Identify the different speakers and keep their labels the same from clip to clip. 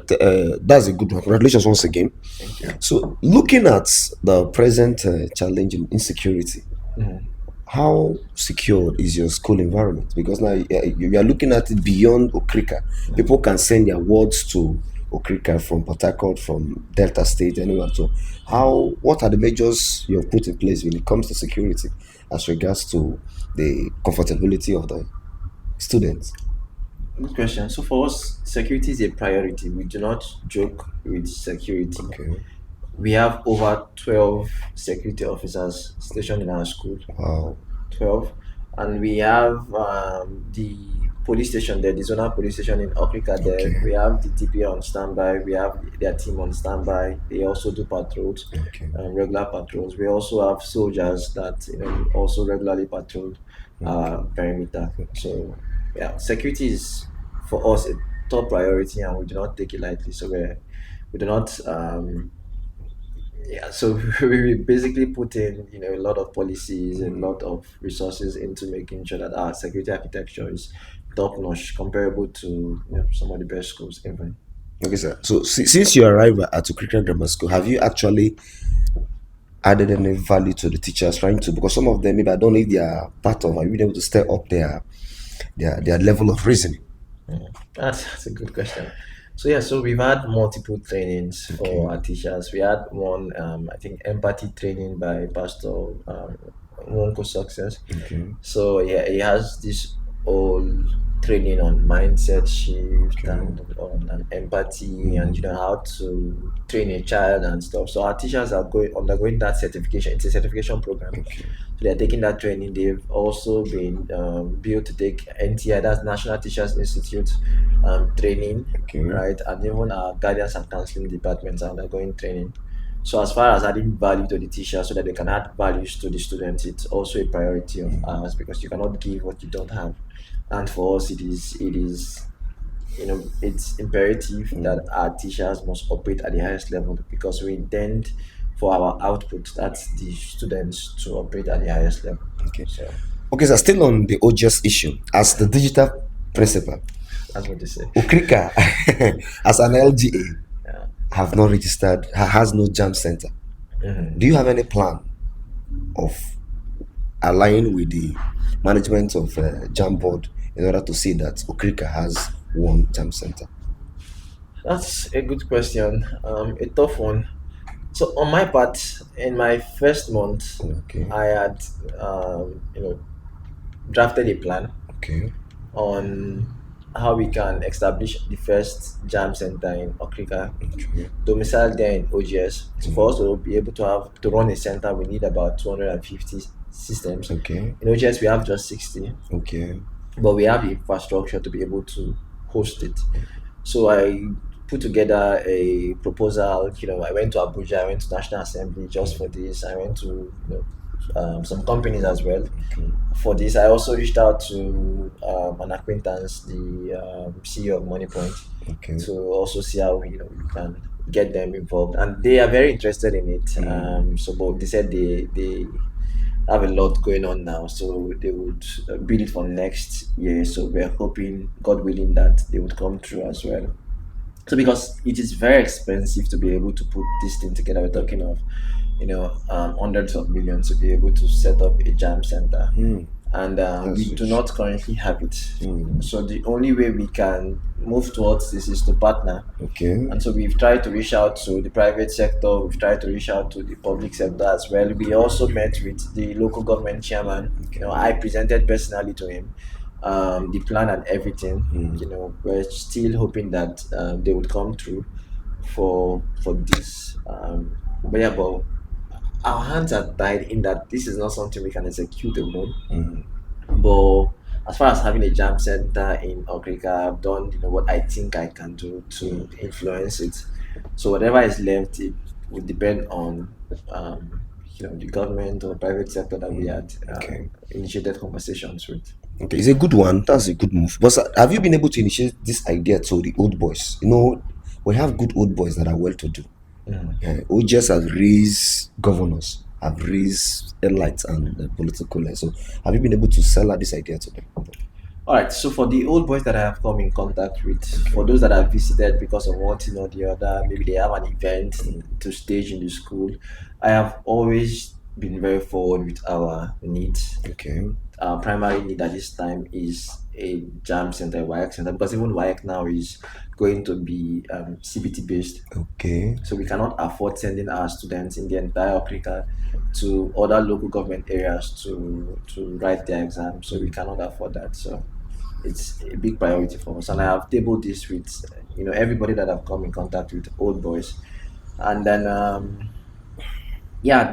Speaker 1: That's a good one. Congratulations once again.
Speaker 2: Thank you.
Speaker 1: So, looking at the present challenge in insecurity,
Speaker 2: Mhm.
Speaker 1: how secured is your school environment? Because now you are looking at it beyond Okrika. People can send their words to Okrika from Port Harcourt, from Delta State, anywhere. So, what are the measures you have put in place when it comes to security as regards to the comfortability of the students?
Speaker 2: Good question. So for us, security is a priority. We do not joke with security.
Speaker 1: Okay.
Speaker 2: We have over 12 security officers stationed in our school.
Speaker 1: Wow.
Speaker 2: 12. And we have the police station there, the zonal police station in Okrika there.
Speaker 1: Okay.
Speaker 2: We have the TP on standby. We have their team on standby. They also do patrols,
Speaker 1: Okay.
Speaker 2: regular patrols. We also have soldiers that also regularly patrol perimeter.
Speaker 1: Okay.
Speaker 2: So yeah, security is for us a top priority, and we do not take it lightly. So we do not yeah, so we basically put in, a lot of policies and a lot of resources into making sure that our security architecture is top notch, comparable to some of the best schools even.
Speaker 1: Okay, sir. So since you arrived at Okrika Grammar School, have you actually added any value to the teachers trying to, because some of them maybe I don't know if they are part of, are you been able to step up their level of reasoning?
Speaker 2: That's a good question. So yeah, so we've had multiple trainings
Speaker 1: Okay.
Speaker 2: for our teachers. We had one, I think, empathy training by Pastor Wonko Success.
Speaker 1: Okay.
Speaker 2: So yeah, he has this whole training on mindset shift
Speaker 1: Okay.
Speaker 2: and on empathy, and how to train a child and stuff. So our teachers are going undergoing that certification. It's a certification program.
Speaker 1: Okay.
Speaker 2: So they're taking that training. They've also been built to take NTI, that's National Teachers Institute training,
Speaker 1: Okay.
Speaker 2: right? And even our guidance and counseling departments are undergoing training. So as far as adding value to the teacher so that they can add values to the students, it's also a priority of ours, because you cannot give what you don't have. And for us, it is it's imperative that our teachers must operate at the highest level, because we intend for our output, that's the students, to operate at the highest level.
Speaker 1: Okay.
Speaker 2: So
Speaker 1: Okay, so still on the OGS issue, as the digital principal,
Speaker 2: that's what they say.
Speaker 1: Okrika, as an LGA,
Speaker 2: Yeah.
Speaker 1: have not registered, has no jam center. Do you have any plan of aligning with the management of jam board in order to see that Okrika has one jam center?
Speaker 2: That's a good question. A tough one. So on my part, in my first month,
Speaker 1: Okay.
Speaker 2: I had drafted a plan
Speaker 1: Okay.
Speaker 2: on how we can establish the first jam center in Okrika,
Speaker 1: Okay.
Speaker 2: domicile there in OGS. So for us to be able to run a center, we need about 250 systems.
Speaker 1: Okay.
Speaker 2: In OGS, we have just 60,
Speaker 1: Okay.
Speaker 2: but we have the infrastructure to be able to host it. So I put together a proposal. I went to Abuja, I went to National Assembly just for this. I went to some companies as well
Speaker 1: Okay.
Speaker 2: for this. I also reached out to an acquaintance, the CEO of MoneyPoint,
Speaker 1: Okay.
Speaker 2: to also see how we can get them involved, and they are very interested in it. So, but they said they have a lot going on now, so they would build it for next year. So we're hoping, God willing, that they would come through as well. So because it is very expensive to be able to put this thing together, we're talking of hundreds of millions to be able to set up a jam center, and we
Speaker 1: That's
Speaker 2: do
Speaker 1: it.
Speaker 2: not currently have it. So the only way we can move towards this is to partner.
Speaker 1: Okay.
Speaker 2: And so we've tried to reach out to the private sector, we've tried to reach out to the public sector as well. We also met with the local government chairman. I presented personally to him the plan and everything. We're still hoping that they would come through for this. But our hands are tied in that this is not something we can execute alone. But as far as having a jam center in Okrika, I've done what I think I can do to influence it. So whatever is left, it would depend on the government or private sector that we had
Speaker 1: Okay.
Speaker 2: initiated conversations with.
Speaker 1: Okay, it's a good one. That's a good move. But sir, have you been able to initiate this idea to the old boys? We have good old boys that are well to do. OGS has raised governors, have raised elites and political life. So, have you been able to sell out this idea to them?
Speaker 2: All right, so for the old boys that I have come in contact with, for
Speaker 1: Okay.
Speaker 2: those that I've visited because of one thing or the other, maybe they have an event to stage in the school, I have always been very forward with our needs.
Speaker 1: Okay.
Speaker 2: Our primary need at this time is a jam center, WIAC center, because even WIAC now is going to be CBT based.
Speaker 1: Okay.
Speaker 2: So we cannot afford sending our students in the entire Okrika to other local government areas to write their exams. So we cannot afford that. So it's a big priority for us. And I have tabled this with everybody that I've come in contact with, old boys. And then yeah,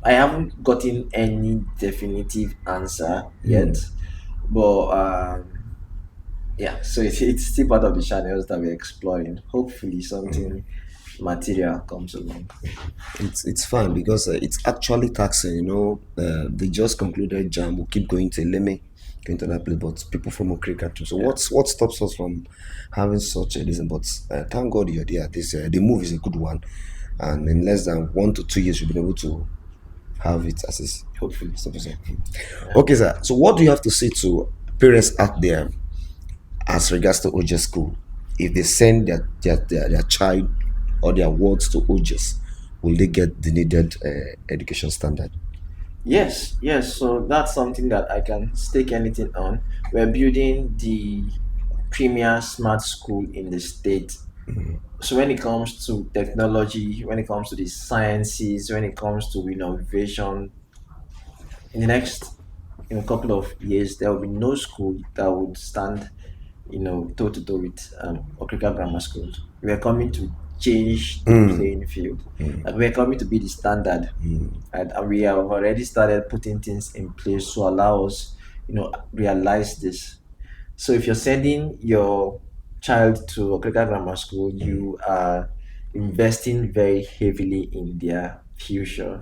Speaker 2: I haven't gotten any definitive answer yet.
Speaker 1: Hmm.
Speaker 2: But yeah, so it's still part of the channels that we're exploring. Hopefully something material comes along.
Speaker 1: It's fun because it's actually taxing. They just concluded jam. We'll keep going to Leme, going to that place, but people from Okrika too. So
Speaker 2: Yeah.
Speaker 1: what stops us from having such a reason? But thank God you're there. This the move is a good one, and in less than 1 to 2 years, we'll be able to have it as is.
Speaker 2: Hopefully.
Speaker 1: So to say.
Speaker 2: Yeah.
Speaker 1: Okay, sir. So what do you have to say to parents out there as regards to OGS school? If they send their child or their wards to OGS, will they get the needed education standard?
Speaker 2: Yes, yes. So that's something that I can stake anything on. We're building the premier smart school in the state. So when it comes to technology, when it comes to the sciences, when it comes to innovation, in the next couple of years, there will be no school that would stand toe to toe with Okrika Grammar School. We are coming to change the playing field. Like we are coming to be the standard, and we have already started putting things in place to allow us, realize this. So if you're sending your child to Okrika Grammar School, you are investing very heavily in their future,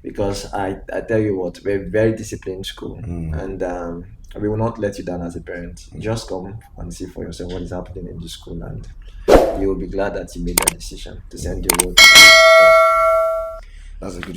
Speaker 2: because I tell you what, we're a very disciplined school, and we will not let you down as a parent. Just come and see for yourself what is happening in the school, and you will be glad that you made that decision to send your own child with us.
Speaker 1: That's a good